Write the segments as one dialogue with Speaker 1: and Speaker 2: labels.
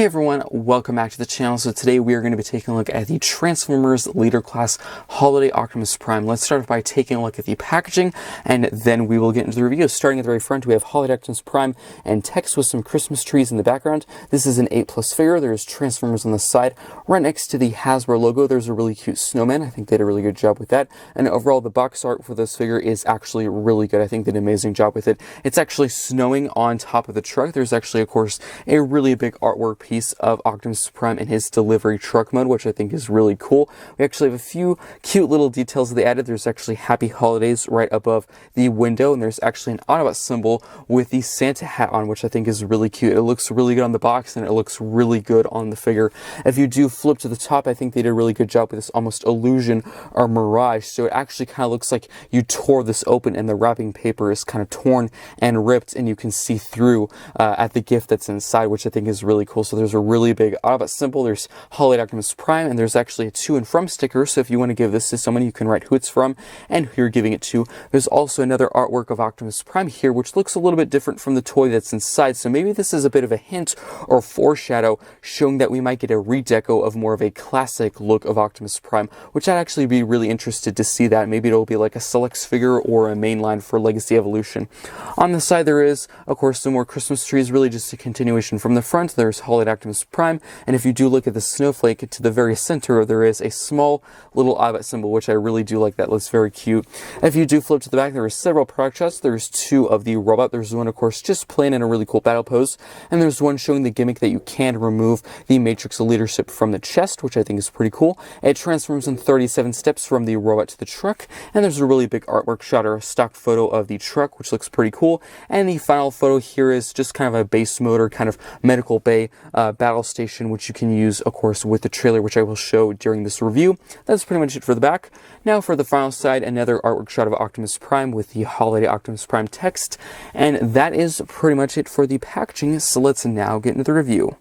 Speaker 1: Everyone, welcome back to the channel. So today we are going to be taking a look at the Transformers Leader Class Holiday Optimus Prime. Let's start off by taking a look at the packaging, and then we will get into the review. Starting at the very front, we have Holiday Optimus Prime and text with some Christmas trees in the background. This is an 8+ figure. There's Transformers on the side. Right next to the Hasbro logo, there's a really cute snowman. I think they did a really good job with that. And overall, the box art for this figure is actually really good. I think they did an amazing job with it. It's actually snowing on top of the truck. There's actually, of course, a really big artwork piece of Optimus Prime in his delivery truck mode, which I think is really cool. We actually have a few cute little details that they added. There's actually Happy Holidays right above the window, and there's actually an Autobot symbol with the Santa hat on, which I think is really cute. It looks really good on the box, and it looks really good on the figure. If you do flip to the top, I think they did a really good job with this almost illusion or mirage, so it actually kind of looks like you tore this open and the wrapping paper is kind of torn and ripped, and you can see through at the gift that's inside, which I think is really cool. So there's a really big Autobot symbol, there's Holiday Optimus Prime, and there's actually a to and from sticker, so if you want to give this to someone, you can write who it's from and who you're giving it to. There's also another artwork of Optimus Prime here, which looks a little bit different from the toy that's inside, so maybe this is a bit of a hint or foreshadow showing that we might get a redeco of more of a classic look of Optimus Prime, which I'd actually be really interested to see that. Maybe it'll be like a Selects figure or a mainline for Legacy Evolution. On the side there is, of course, some more Christmas trees, really just a continuation from the front. There's Holiday Optimus Prime, and if you do look at the snowflake to the very center, there is a small little Autobot symbol, which I really do like. That looks very cute. If you do flip to the back, there are several product shots. There's two of the robot. There's one, of course, just plain in a really cool battle pose, and there's one showing the gimmick that you can remove the Matrix of Leadership from the chest, which I think is pretty cool. It transforms in 37 steps from the robot to the truck, and there's a really big artwork shot or a stock photo of the truck, which looks pretty cool. And the final photo here is just kind of a base motor, kind of medical bay battle station, which you can use, of course, with the trailer, which I will show during this review. That's pretty much it for the back. Now for the final side, another artwork shot of Optimus Prime with the Holiday Optimus Prime text, and that is pretty much it for the packaging, so let's now get into the review.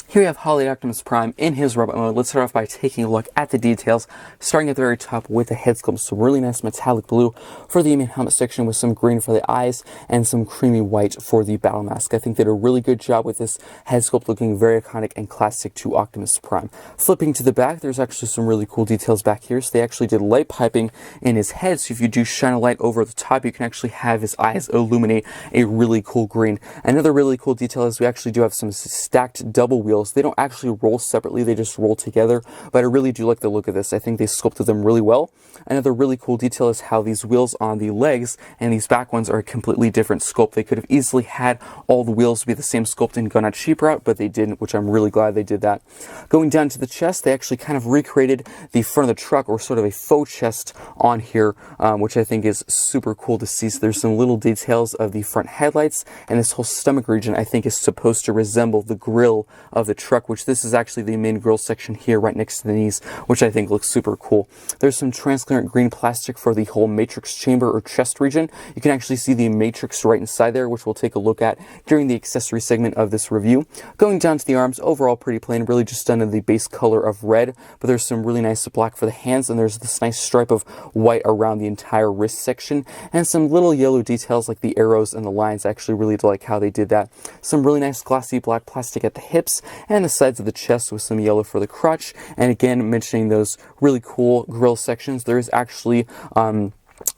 Speaker 1: Here we have Holiday Optimus Prime in his robot mode. Let's start off by taking a look at the details, starting at the very top with the head sculpt. So really nice metallic blue for the main helmet section with some green for the eyes and some creamy white for the battle mask. I think they did a really good job with this head sculpt, looking very iconic and classic to Optimus Prime. Flipping to the back, there's actually some really cool details back here. So they actually did light piping in his head, so if you do shine a light over the top, you can actually have his eyes illuminate a really cool green. Another really cool detail is we actually do have some stacked double wheels. They don't actually roll separately, they just roll together, but I really do like the look of this. I think they sculpted them really well. Another really cool detail is how these wheels on the legs and these back ones are a completely different sculpt. They could have easily had all the wheels be the same sculpt and gone a cheap route, but they didn't, which I'm really glad they did that. Going down to the chest, they actually kind of recreated the front of the truck, or sort of a faux chest on here, which I think is super cool to see. So there's some little details of the front headlights, and this whole stomach region I think is supposed to resemble the grille of the truck, which this is actually the main grille section here right next to the knees, which I think looks super cool. There's some transparent green plastic for the whole Matrix chamber or chest region. You can actually see the Matrix right inside there, which we'll take a look at during the accessory segment of this review. Going down to the arms, overall pretty plain, really just done in the base color of red, but there's some really nice black for the hands, and there's this nice stripe of white around the entire wrist section, and some little yellow details like the arrows and the lines. I actually really like how they did that. Some really nice glossy black plastic at the hips and the sides of the chest with some yellow for the crotch. And again, mentioning those really cool grille sections, there is actually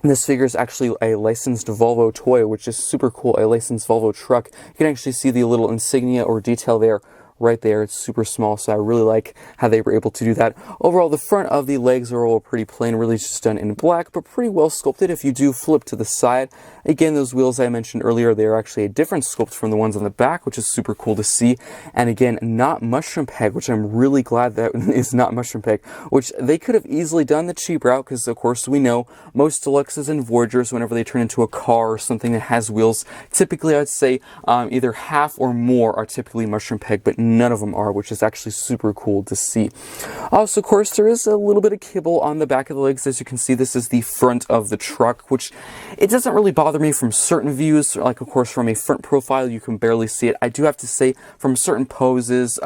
Speaker 1: this figure is actually a licensed Volvo toy, which is super cool, a licensed Volvo truck. You can actually see the little insignia or detail there right there. It's super small, so I really like how they were able to do that. Overall, the front of the legs are all pretty plain, really just done in black, but pretty well sculpted. If you do flip to the side, again, those wheels I mentioned earlier, they are actually a different sculpt from the ones on the back, which is super cool to see. And again, not mushroom peg, which I'm really glad that is not mushroom peg, which they could have easily done the cheap route, because of course we know most Deluxes and Voyagers, whenever they turn into a car or something that has wheels, typically I'd say either half or more are typically mushroom peg, but none of them are, which is actually super cool to see. Also, of course, there is a little bit of kibble on the back of the legs. As you can see, this is the front of the truck, which it doesn't really bother me from certain views. Like, of course, from a front profile, you can barely see it. I do have to say, from certain poses,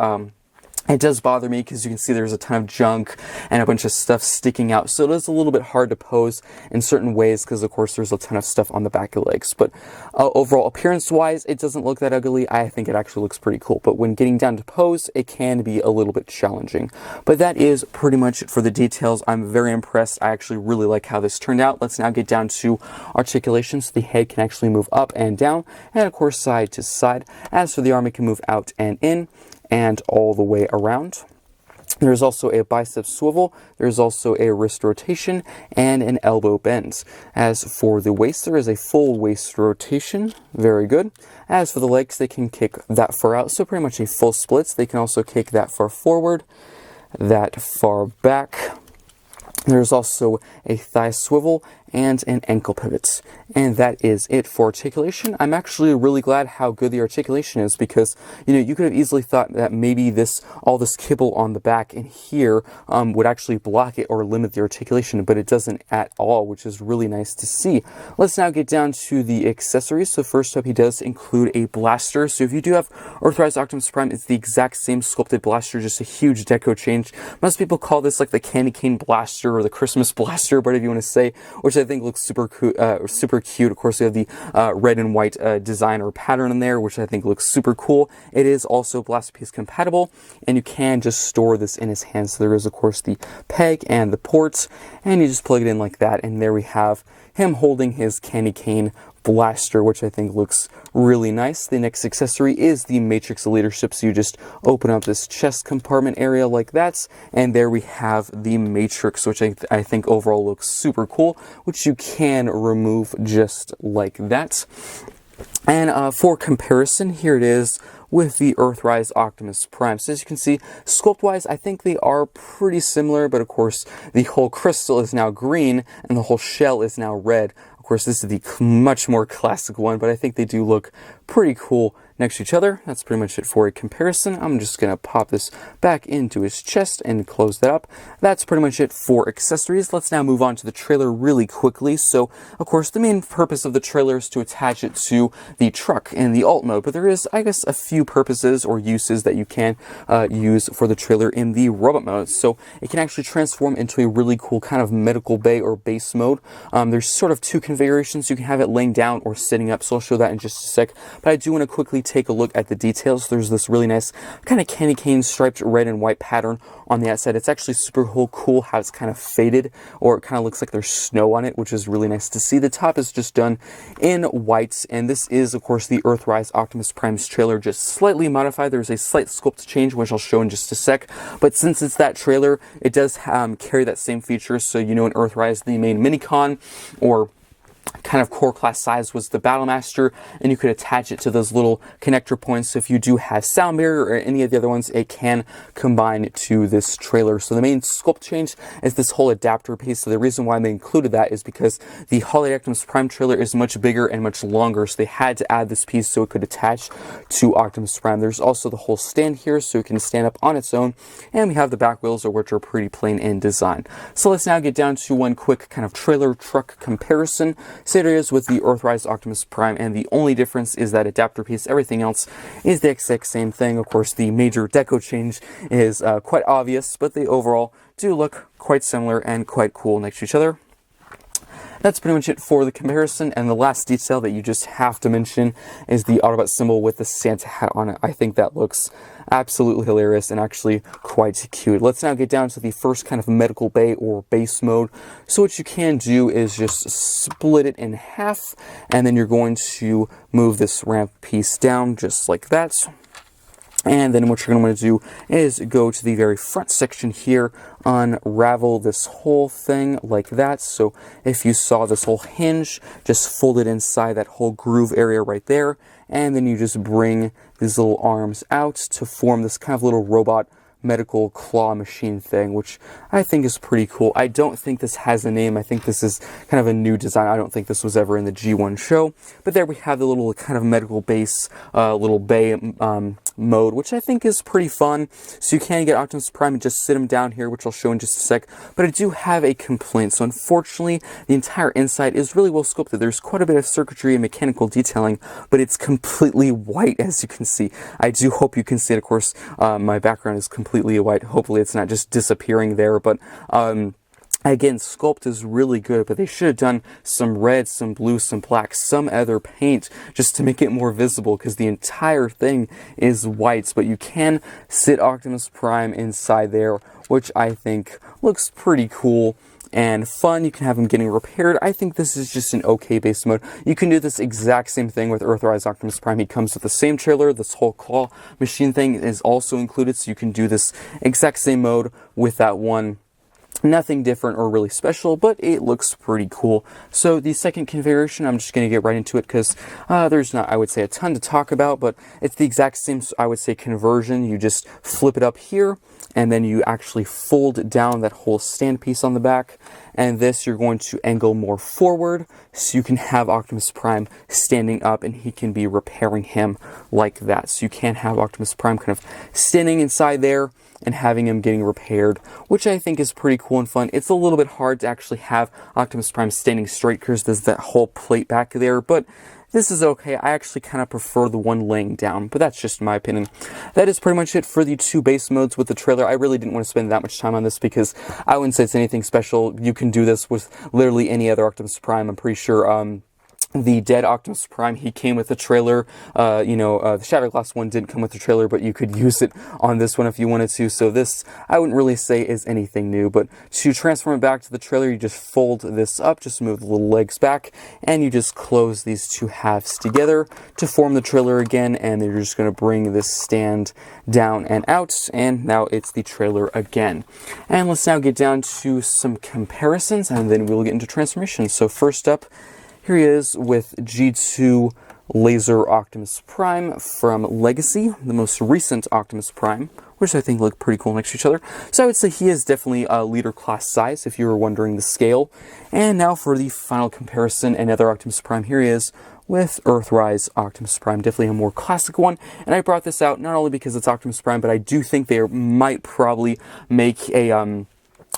Speaker 1: It does bother me because you can see there's a ton of junk and a bunch of stuff sticking out. So it is a little bit hard to pose in certain ways because, of course, there's a ton of stuff on the back of the legs. But overall, appearance-wise, it doesn't look that ugly. I think it actually looks pretty cool. But when getting down to pose, it can be a little bit challenging. But that is pretty much it for the details. I'm very impressed. I actually really like how this turned out. Let's now get down to articulation. So the head can actually move up and down, and, of course, side to side. As for the arm, it can move out and in, and all the way around. There's also a bicep swivel, there's also a wrist rotation, and an elbow bend. As for the waist, there is a full waist rotation, very good. As for the legs, they can kick that far out, so pretty much a full splits. They can also kick that far forward, that far back. There's also a thigh swivel and an ankle pivot. And that is it for articulation. I'm actually really glad how good the articulation is because, you know, you could have easily thought that maybe all this kibble on the back and here would actually block it or limit the articulation, but it doesn't at all, which is really nice to see. Let's now get down to the accessories. So first up, he does include a blaster. So if you do have Earthrise Optimus Prime, it's the exact same sculpted blaster, just a huge deco change. Most people call this like the candy cane blaster or the Christmas blaster, whatever you want to say, which I think looks super cute. Of course, we have the red and white design or pattern in there, which I think looks super cool. It is also Blaster Piece compatible, and you can just store this in his hand. So there is, of course, the peg and the ports, and you just plug it in like that, and there we have him holding his candy cane blaster, which I think looks really nice. The next accessory is the Matrix of Leadership. So you just open up this chest compartment area like that, and there we have the Matrix, which I think overall looks super cool, which you can remove just like that. And for comparison, here it is with the Earthrise Optimus Prime. So as you can see, sculpt-wise, I think they are pretty similar, but of course, the whole crystal is now green, and the whole shell is now red. Of course, this is the much more classic one, but I think they do look pretty cool next to each other. That's pretty much it for a comparison. I'm just going to pop this back into his chest and close that up. That's pretty much it for accessories. Let's now move on to the trailer really quickly. So, of course, the main purpose of the trailer is to attach it to the truck in the alt mode, but there is, I guess, a few purposes or uses that you can use for the trailer in the robot mode. So it can actually transform into a really cool kind of medical bay or base mode. There's sort of two configurations. You can have it laying down or sitting up, so I'll show that in just a sec. But I do want to quickly take a look at the details. There's this really nice kind of candy cane striped red and white pattern on the outside. It's actually super cool how it's kind of faded, or it kind of looks like there's snow on it, which is really nice to see. The top is just done in white, and this is, of course, the Earthrise Optimus Prime's trailer, just slightly modified. There's a slight sculpt change, which I'll show in just a sec, but since it's that trailer, it does carry that same feature. So, you know, in Earthrise, the main minicon, or kind of core class size, was the Battlemaster, and you could attach it to those little connector points. So if you do have Sound Barrier or any of the other ones, it can combine to this trailer. So the main sculpt change is this whole adapter piece. So the reason why they included that is because the Holiday Optimus Prime trailer is much bigger and much longer, so they had to add this piece so it could attach to Optimus Prime. There's also the whole stand here, so it can stand up on its own, and we have the back wheels, which are pretty plain in design. So let's now get down to one quick kind of trailer truck comparison. Same areas with the Earthrise Optimus Prime, and the only difference is that adapter piece. Everything else is the exact same thing. Of course, the major deco change is quite obvious, but they overall do look quite similar and quite cool next to each other. That's pretty much it for the comparison, and the last detail that you just have to mention is the Autobot symbol with the Santa hat on it. I think that looks absolutely hilarious and actually quite cute. Let's now get down to the first kind of medical bay or base mode. So what you can do is just split it in half, and then you're going to move this ramp piece down just like that. And then what you're going to want to do is go to the very front section here, unravel this whole thing like that. So if you saw this whole hinge, just fold it inside that whole groove area right there. And then you just bring these little arms out to form this kind of little robot medical claw machine thing, which I think is pretty cool. I don't think this has a name. I think this is kind of a new design. I don't think this was ever in the G1 show, but there we have the little kind of medical base, little bay mode, which I think is pretty fun. So you can get Optimus Prime and just sit him down here, which I'll show in just a sec. But I do have a complaint. So unfortunately, the entire inside is really well sculpted. There's quite a bit of circuitry and mechanical detailing, but it's completely white, as you can see. I do hope you can see it. Of course, my background is completely white. Hopefully it's not just disappearing there, but again, sculpt is really good, but they should have done some red, some blue, some black, some other paint just to make it more visible, because the entire thing is white. But you can sit Optimus Prime inside there, which I think looks pretty cool and fun. You can have him getting repaired. I think this is just an okay base mode. You can do this exact same thing with Earthrise Optimus Prime. He comes with the same trailer. This whole claw machine thing is also included, so you can do this exact same mode with that one. Nothing different or really special, but it looks pretty cool. So the second configuration, I'm just going to get right into it, because there's not, I would say, a ton to talk about, but it's the exact same, I would say, conversion. You just flip it up here, and then you actually fold down that whole stand piece on the back, and this you're going to angle more forward, so you can have Optimus Prime standing up, and he can be repairing him like that. So you can have Optimus Prime kind of standing inside there, and having him getting repaired, which I think is pretty cool and fun. It's a little bit hard to actually have Optimus Prime standing straight, because there's that whole plate back there, but this is okay. I actually kind of prefer the one laying down, but that's just my opinion. That is pretty much it for the two base modes with the trailer. I really didn't want to spend that much time on this, because I wouldn't say it's anything special. You can do this with literally any other Optimus Prime. I'm pretty sure the dead Optimus Prime, he came with a trailer. The Shattered Glass one didn't come with a trailer, but you could use it on this one if you wanted to. So this, I wouldn't really say is anything new, but to transform it back to the trailer, you just fold this up, just move the little legs back, and you just close these two halves together to form the trailer again, and then you're just going to bring this stand down and out, and now it's the trailer again. And let's now get down to some comparisons, and then we'll get into transformation. So first up, here he is with G2 Laser Optimus Prime from Legacy, the most recent Optimus Prime, which I think look pretty cool next to each other. So I would say he is definitely a leader class size, if you were wondering the scale. And now for the final comparison, another Optimus Prime. Here he is with Earthrise Optimus Prime, definitely a more classic one. And I brought this out not only because it's Optimus Prime, but I do think they might probably make a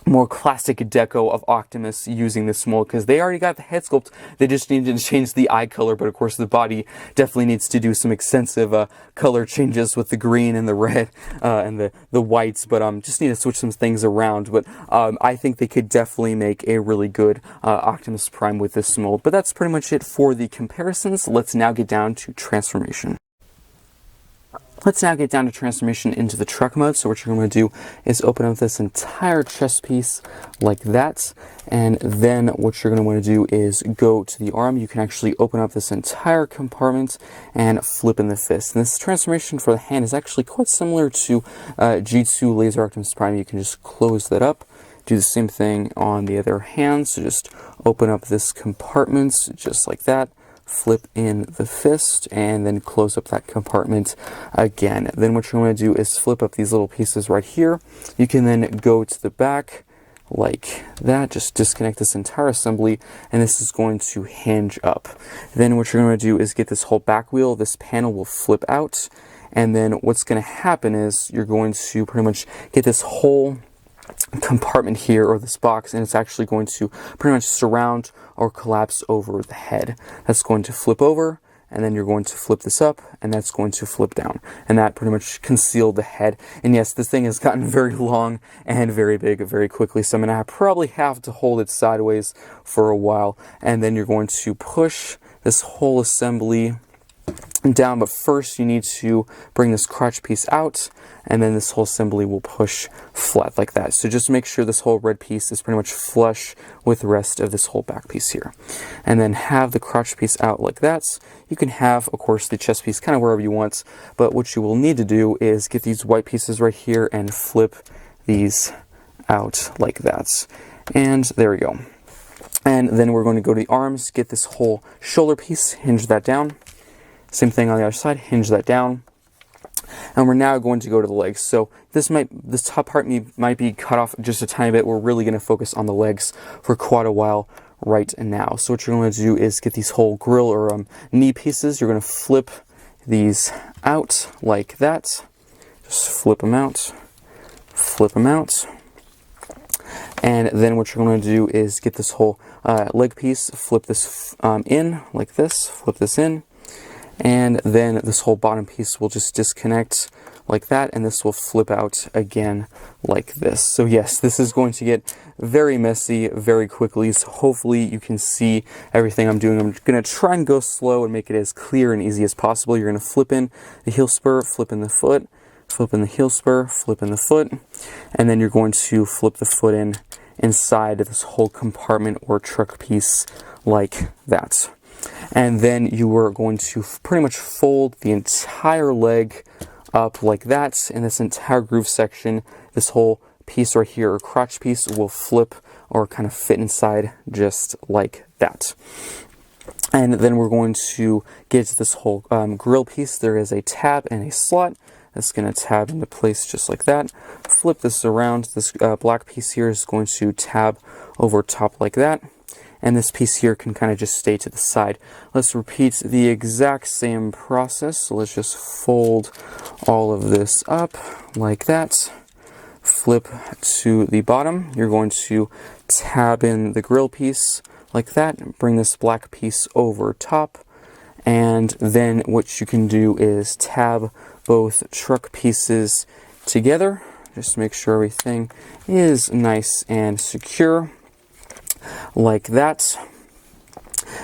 Speaker 1: more classic deco of Optimus using this mold, because they already got the head sculpt. They just needed to change the eye color, but of course the body definitely needs to do some extensive color changes with the green and the red and the whites, but just need to switch some things around. But I think they could definitely make a really good Optimus Prime with this mold. But that's pretty much it for the comparisons. Let's now get down to transformation. Let's now get down to transformation into the truck mode. So what you're going to do is open up this entire chest piece like that. And then what you're going to want to do is go to the arm. You can actually open up this entire compartment and flip in the fist. And this transformation for the hand is actually quite similar to G2 Laser Optimus Prime. You can just close that up. Do the same thing on the other hand. So just open up this compartment just like that. Flip in the fist, and then close up that compartment again. Then what you're going to do is flip up these little pieces right here. You can then go to the back like that, just disconnect this entire assembly, and this is going to hinge up. Then what you're going to do is get this whole back wheel. This panel will flip out, and then what's going to happen is you're going to pretty much get this whole compartment here, or this box, and it's actually going to pretty much surround or collapse over the head. That's going to flip over, and then you're going to flip this up, and that's going to flip down, and that pretty much concealed the head. And yes, this thing has gotten very long and very big very quickly, so I'm going to probably have to hold it sideways for a while, and then you're going to push this whole assembly down. But first you need to bring this crotch piece out, and then this whole assembly will push flat like that. So just make sure this whole red piece is pretty much flush with the rest of this whole back piece here, and then have the crotch piece out like that. You can have, of course, the chest piece kind of wherever you want, but what you will need to do is get these white pieces right here and flip these out like that, and there we go. And then we're going to go to the arms, get this whole shoulder piece, hinge that down. Same thing on the other side, hinge that down. And we're now going to go to the legs. So this top part might be cut off just a tiny bit. We're really going to focus on the legs for quite a while right now. So what you're going to do is get these whole grill or knee pieces. You're going to flip these out like that. Just flip them out, flip them out. And then what you're going to do is get this whole leg piece, flip this in like this, flip this in, and then this whole bottom piece will just disconnect like that, and this will flip out again like this. So yes, this is going to get very messy very quickly, so hopefully you can see everything I'm doing. I'm going to try and go slow and make it as clear and easy as possible. You're going to flip in the heel spur, flip in the foot, flip in the heel spur, flip in the foot, and then you're going to flip the foot in inside this whole compartment or truck piece like that. And then you are going to pretty much fold the entire leg up like that, and this entire groove section, this whole piece right here, or crotch piece, will flip or kind of fit inside just like that. And then we're going to get to this whole grill piece. There is a tab and a slot that's going to tab into place just like that. Flip this around. This black piece here is going to tab over top like that. And this piece here can kind of just stay to the side. Let's repeat the exact same process. So let's just fold all of this up like that. Flip to the bottom. You're going to tab in the grill piece like that. Bring this black piece over top. And then what you can do is tab both truck pieces together. Just make sure everything is nice and secure. Like that.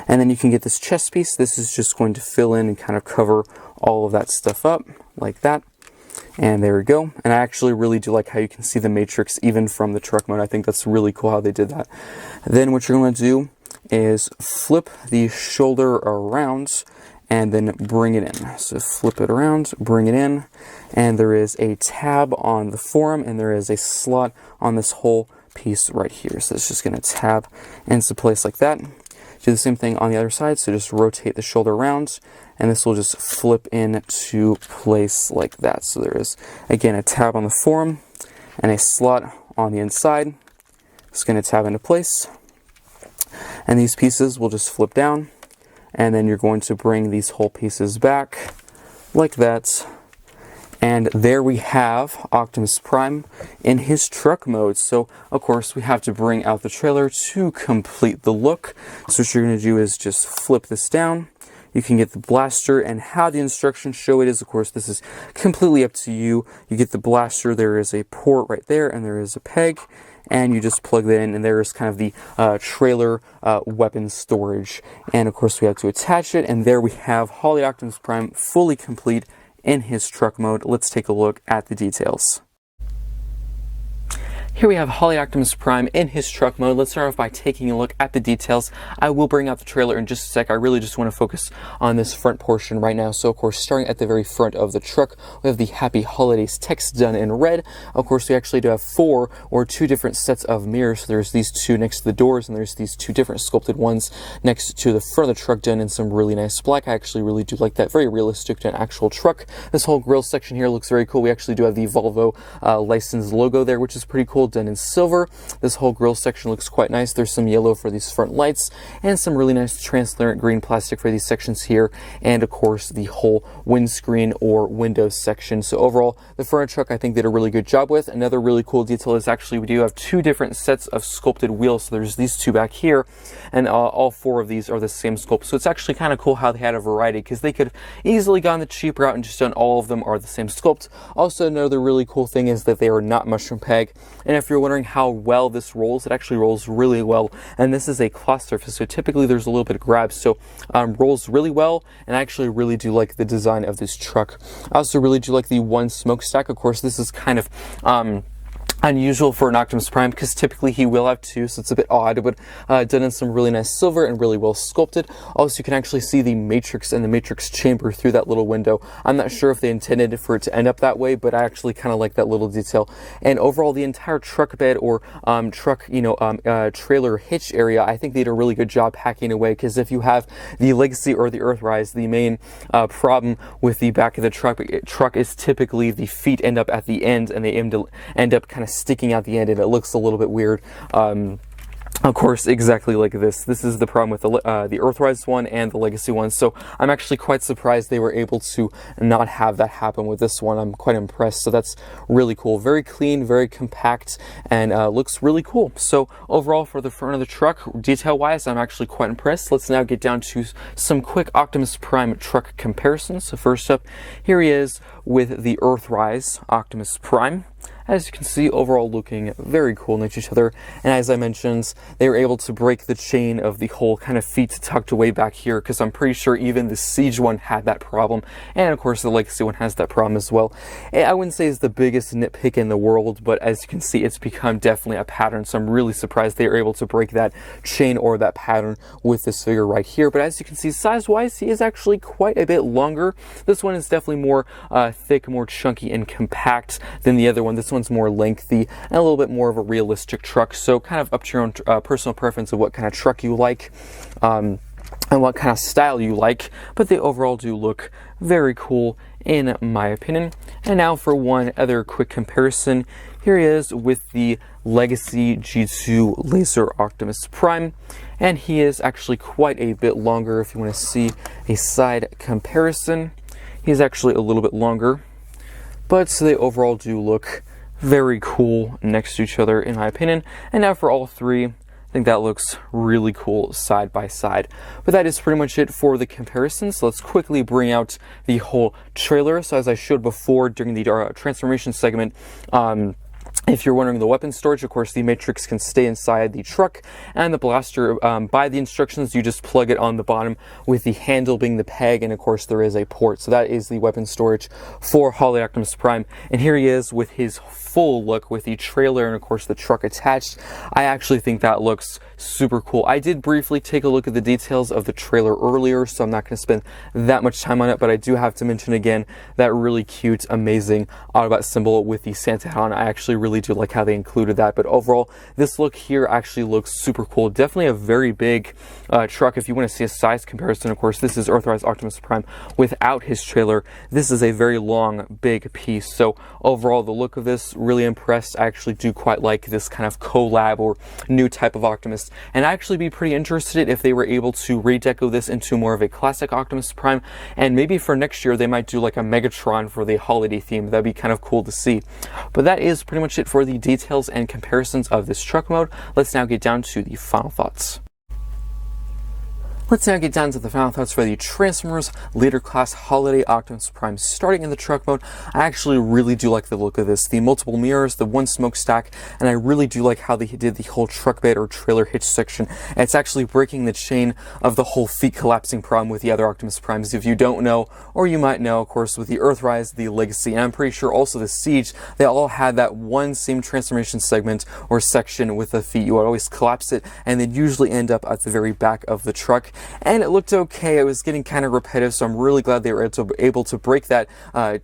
Speaker 1: And then you can get this chest piece. This is just going to fill in and kind of cover all of that stuff up like that. And there we go. And I actually really do like how you can see the matrix even from the truck mode. I think that's really cool how they did that. Then what you're going to do is flip the shoulder around and then bring it in. So flip it around, bring it in, and there is a tab on the forearm and there is a slot on this whole piece right here. So it's just going to tab into place like that. Do the same thing on the other side. So just rotate the shoulder around and this will just flip into place like that. So there is again a tab on the forearm and a slot on the inside. It's going to tab into place. And these pieces will just flip down, and then you're going to bring these whole pieces back like that. And there we have Optimus Prime in his truck mode. So, of course, we have to bring out the trailer to complete the look. So what you're going to do is just flip this down. You can get the blaster, and how the instructions show it is, of course, this is completely up to you. You get the blaster, there is a port right there, and there is a peg. And you just plug that in, and there is kind of the trailer weapon storage. And, of course, we have to attach it, and there we have Holly Optimus Prime fully complete in his truck mode. Let's take a look at the details. Here we have Holly Optimus Prime in his truck mode. Let's start off by taking a look at the details. I will bring out the trailer in just a sec. I really just want to focus on this front portion right now. So, of course, starting at the very front of the truck, we have the Happy Holidays text done in red. Of course, we actually do have two different sets of mirrors. So there's these two next to the doors, and there's these two different sculpted ones next to the front of the truck done in some really nice black. I actually really do like that. Very realistic to an actual truck. This whole grille section here looks very cool. We actually do have the Volvo license logo there, which is pretty cool, done in silver. This whole grille section looks quite nice. There's some yellow for these front lights and some really nice transparent green plastic for these sections here, and of course the whole windscreen or window section. So overall, the front truck I think did a really good job with. Another really cool detail is actually we do have two different sets of sculpted wheels. So there's these two back here, and all four of these are the same sculpt. So it's actually kind of cool how they had a variety, because they could easily gone the cheap route and just done all of them are the same sculpt. Also, another really cool thing is that they are not mushroom peg, and if you're wondering how well this rolls, it actually rolls really well. And this is a cloth surface, so typically there's a little bit of grab, so rolls really well. And I actually really do like the design of this truck. I also really do like the one smokestack. Of course, this is kind of unusual for an Optimus Prime, because typically he will have two, so it's a bit odd, but done in some really nice silver and really well sculpted. Also, you can actually see the matrix and the matrix chamber through that little window. I'm not sure if they intended for it to end up that way, but I actually kind of like that little detail. And overall, the entire truck bed or truck, trailer hitch area, I think they did a really good job hacking away, because if you have the Legacy or the Earthrise, the main problem with the back of the truck is typically the feet end up at the end, and they end up kind of sticking out the end, and it looks a little bit weird. Of course, exactly like this. This is the problem with the Earthrise one and the Legacy one, so I'm actually quite surprised they were able to not have that happen with this one. I'm quite impressed, so that's really cool. Very clean, very compact, and looks really cool. So overall, for the front of the truck, detail-wise, I'm actually quite impressed. Let's now get down to some quick Optimus Prime truck comparisons. So first up, here he is with the Earthrise Optimus Prime. As you can see, overall looking very cool next to each other, and as I mentioned, they were able to break the chain of the whole kind of feet tucked away back here, because I'm pretty sure even the Siege one had that problem, and of course the Legacy one has that problem as well. I wouldn't say it's the biggest nitpick in the world, but as you can see, it's become definitely a pattern, so I'm really surprised they were able to break that chain or that pattern with this figure right here. But as you can see, size-wise, he is actually quite a bit longer. This one is definitely more thick, more chunky, and compact than the other one. This one's more lengthy and a little bit more of a realistic truck, so kind of up to your own personal preference of what kind of truck you like and what kind of style you like, but they overall do look very cool in my opinion. And now for one other quick comparison, here he is with the Legacy G2 Laser Optimus Prime, and he is actually quite a bit longer. If you want to see a side comparison, he's actually a little bit longer, but so they overall do look very cool next to each other in my opinion. And now for all three, I think that looks really cool side by side. But that is pretty much it for the comparison. So let's quickly bring out the whole trailer. So as I showed before during the transformation segment, if you're wondering the weapon storage, of course, the Matrix can stay inside the truck, and the blaster, by the instructions, you just plug it on the bottom with the handle being the peg, and of course there is a port. So that is the weapon storage for Holiday Optimus Prime. And here he is with his full look with the trailer and of course the truck attached. I actually think that looks super cool. I did briefly take a look at the details of the trailer earlier, so I'm not going to spend that much time on it, but I do have to mention again that really cute, amazing Autobot symbol with the Santa hat on. I actually really do like how they included that, but overall this look here actually looks super cool. Definitely a very big truck. If you want to see a size comparison, of course this is Earthrise Optimus Prime without his trailer. This is a very long, big piece. So overall the look of this, really impressed. I actually do quite like this kind of collab or new type of Optimus, and I'd actually be pretty interested if they were able to redeco this into more of a classic Optimus Prime, and maybe for next year they might do like a Megatron for the holiday theme. That'd be kind of cool to see. But that is pretty much it for the details and comparisons of this truck mode. Let's now get down to the final thoughts. Let's now get down to the final thoughts for the Transformers Leader Class Holiday Optimus Prime. Starting in the truck mode, I actually really do like the look of this. The multiple mirrors, the one smokestack, and I really do like how they did the whole truck bed or trailer hitch section. And it's actually breaking the chain of the whole feet collapsing problem with the other Optimus Primes. If you don't know, or you might know, of course, with the Earthrise, the Legacy, and I'm pretty sure also the Siege, they all had that one same transformation segment or section with the feet. You would always collapse it, and they'd usually end up at the very back of the truck. And it looked okay. It was getting kind of repetitive, so I'm really glad they were able to break that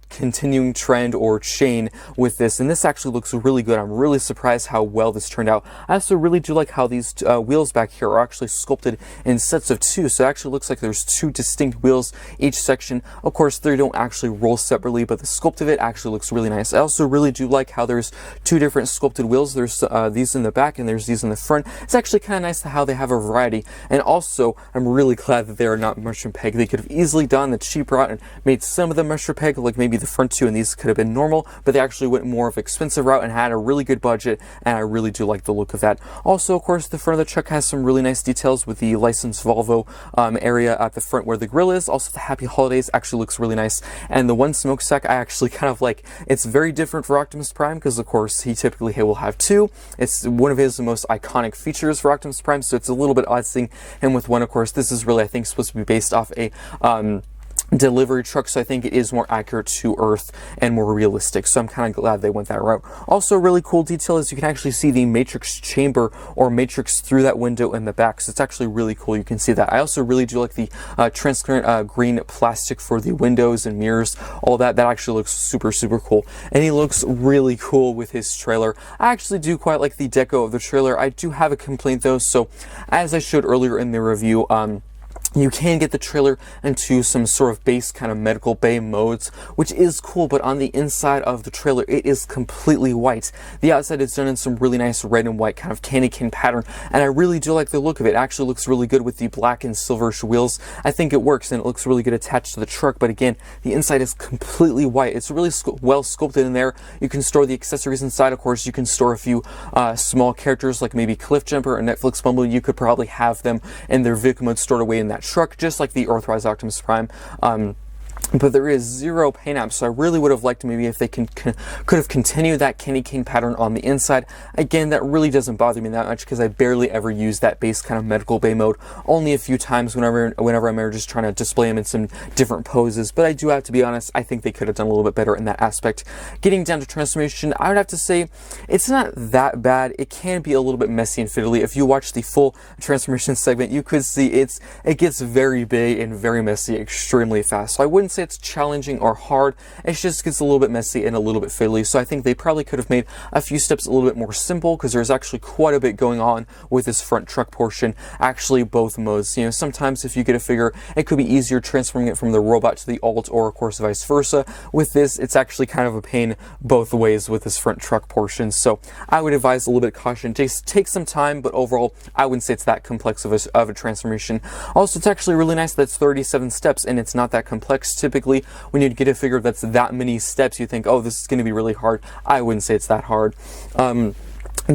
Speaker 1: continuing trend or chain with this. And this actually looks really good. I'm really surprised how well this turned out. I also really do like how these wheels back here are actually sculpted in sets of two, so it actually looks like there's two distinct wheels each section. Of course, they don't actually roll separately, but the sculpt of it actually looks really nice. I also really do like how there's two different sculpted wheels. There's these in the back and there's these in the front. It's actually kind of nice how they have a variety. And also, I'm really glad that they are not mushroom peg. They could have easily done the cheap route and made some of the mushroom peg, like maybe the front two, and these could have been normal, but they actually went more of an expensive route and had a really good budget, and I really do like the look of that. Also, of course, the front of the truck has some really nice details with the licensed Volvo area at the front where the grill is. Also, the Happy Holidays actually looks really nice, and the one smokestack I actually kind of like. It's very different for Optimus Prime because, of course, he typically will have two. It's one of his most iconic features for Optimus Prime, so it's a little bit odd seeing him with one. Of course, this is really, I think, supposed to be based off a delivery truck, so I think it is more accurate to Earth and more realistic, so I'm kind of glad they went that route. Also, a really cool detail is you can actually see the Matrix chamber or Matrix through that window in the back, so it's actually really cool. You can see that. I also really do like the transparent green plastic for the windows and mirrors, all that. That actually looks super cool, and he looks really cool with his trailer. I actually do quite like the deco of the trailer. I do have a complaint though, so as I showed earlier in the review, You can get the trailer into some sort of base kind of medical bay modes, which is cool, but on the inside of the trailer, it is completely white. The outside is done in some really nice red and white kind of candy cane pattern, and I really do like the look of it. It actually looks really good with the black and silverish wheels. I think it works, and it looks really good attached to the truck, but again, the inside is completely white. It's really well sculpted in there. You can store the accessories inside. Of course, you can store a few small characters, like maybe Cliffjumper or Netflix Bumble. You could probably have them in their vehicle mode stored away in that truck, just like the Earthrise Optimus Prime. But there is 0 paint apps, so I really would have liked maybe if they could have continued that candy cane pattern on the inside. Again, that really doesn't bother me that much because I barely ever use that base kind of medical bay mode. Only a few times whenever I'm ever just trying to display them in some different poses. But I do have to be honest, I think they could have done a little bit better in that aspect. Getting down to transformation, I would have to say it's not that bad. It can be a little bit messy and fiddly. If you watch the full transformation segment, you could see it gets very big and very messy extremely fast. So I wouldn't say it's challenging or hard. It just gets a little bit messy and a little bit fiddly. So I think they probably could have made a few steps a little bit more simple, because there's actually quite a bit going on with this front truck portion. Actually, both modes. You know, sometimes if you get a figure, it could be easier transferring it from the robot to the alt, or of course vice versa. With this, it's actually kind of a pain both ways with this front truck portion. So I would advise a little bit of caution. Just take some time, but overall, I wouldn't say it's that complex of a transformation. Also, it's actually really nice that it's 37 steps and it's not that complex. Typically, when you get a figure that's that many steps, you think, oh, this is going to be really hard. I wouldn't say it's that hard.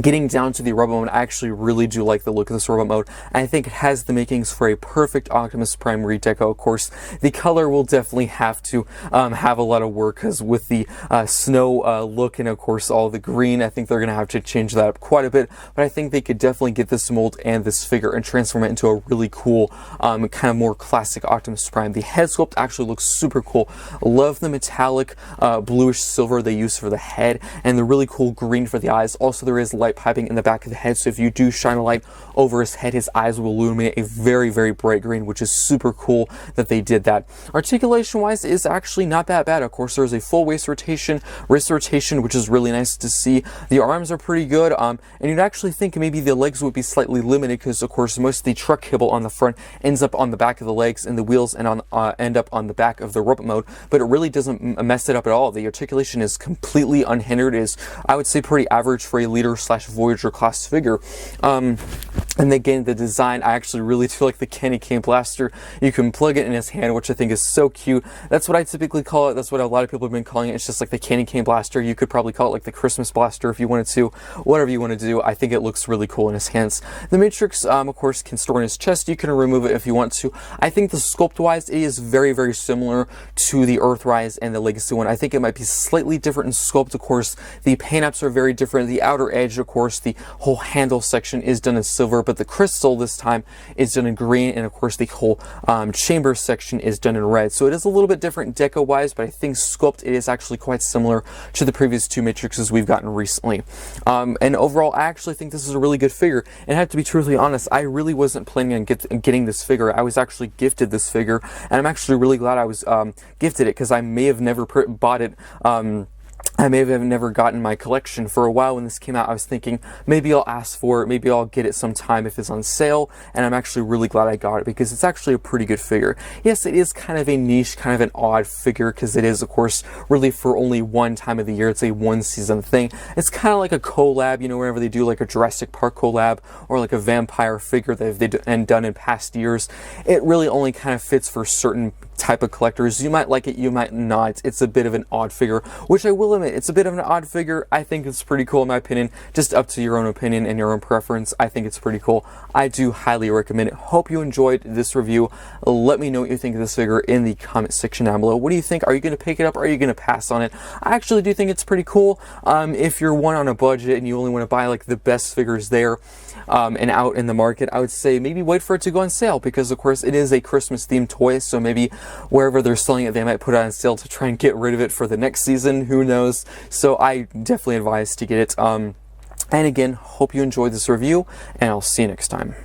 Speaker 1: Getting down to the robot mode, I actually really do like the look of this robot mode. I think it has the makings for a perfect Optimus Prime redeco. Of course, the color will definitely have to have a lot of work, because with the snow look and of course all the green, I think they're going to have to change that up quite a bit. But I think they could definitely get this mold and this figure and transform it into a really cool, kind of more classic Optimus Prime. The head sculpt actually looks super cool. Love the metallic bluish silver they use for the head, and the really cool green for the eyes. Also, there is light piping in the back of the head, so if you do shine a light over his head, his eyes will illuminate a very, very bright green, which is super cool that they did that. Articulation wise is actually not that bad. Of course, there's a full wrist rotation, which is really nice to see. The arms are pretty good, and you'd actually think maybe the legs would be slightly limited, because of course most of the truck kibble on the front ends up on the back of the legs, and the wheels end up on the back of the robot mode, but it really doesn't mess it up at all. The articulation is completely unhindered. It is, I would say, pretty average for a Leader/Voyager class figure. And again, the design, I actually really do like the candy cane blaster. You can plug it in his hand, which I think is so cute. That's what I typically call it. That's what a lot of people have been calling it. It's just like the candy cane blaster. You could probably call it like the Christmas blaster if you wanted to. Whatever you want to do, I think it looks really cool in his hands. The Matrix, of course, can store in his chest. You can remove it if you want to. I think the sculpt-wise, it is very, very similar to the Earthrise and the Legacy one. I think it might be slightly different in sculpt. Of course, the paint apps are very different. The outer edge, of course, the whole handle section is done in silver, but the crystal this time is done in green, and of course the whole chamber section is done in red. So it is a little bit different deco wise, but I think sculpt, it is actually quite similar to the previous two Matrixes we've gotten recently. And overall, I actually think this is a really good figure. And I have to be truthfully honest, I really wasn't planning on getting this figure. I was actually gifted this figure, and I'm actually really glad I was gifted it, because I may have never bought it. I may have never gotten my collection. For a while when this came out, I was thinking maybe I'll ask for it, maybe I'll get it sometime if it's on sale, and I'm actually really glad I got it, because it's actually a pretty good figure. Yes, it is kind of a niche, kind of an odd figure, because it is, of course, really for only one time of the year. It's a one season thing. It's kind of like a collab, you know, whenever they do like a Jurassic Park collab, or like a vampire figure that they've done in past years. It really only kind of fits for certain type of collectors. You might like it, you might not. It's a bit of an odd figure, which I will admit, it's a bit of an odd figure. I think it's pretty cool in my opinion. Just up to your own opinion and your own preference. I think it's pretty cool. I do highly recommend it. Hope you enjoyed this review. Let me know what you think of this figure in the comment section down below. What do you think? Are you going to pick it up, or are you going to pass on it? I actually do think it's pretty cool. If you're one on a budget and you only want to buy like the best figures there and out in the market, I would say maybe wait for it to go on sale, because of course it is a Christmas themed toy, so maybe wherever they're selling it, they might put it on sale to try and get rid of it for the next season. Who knows? So I definitely advise to get it. And again, hope you enjoyed this review, and I'll see you next time.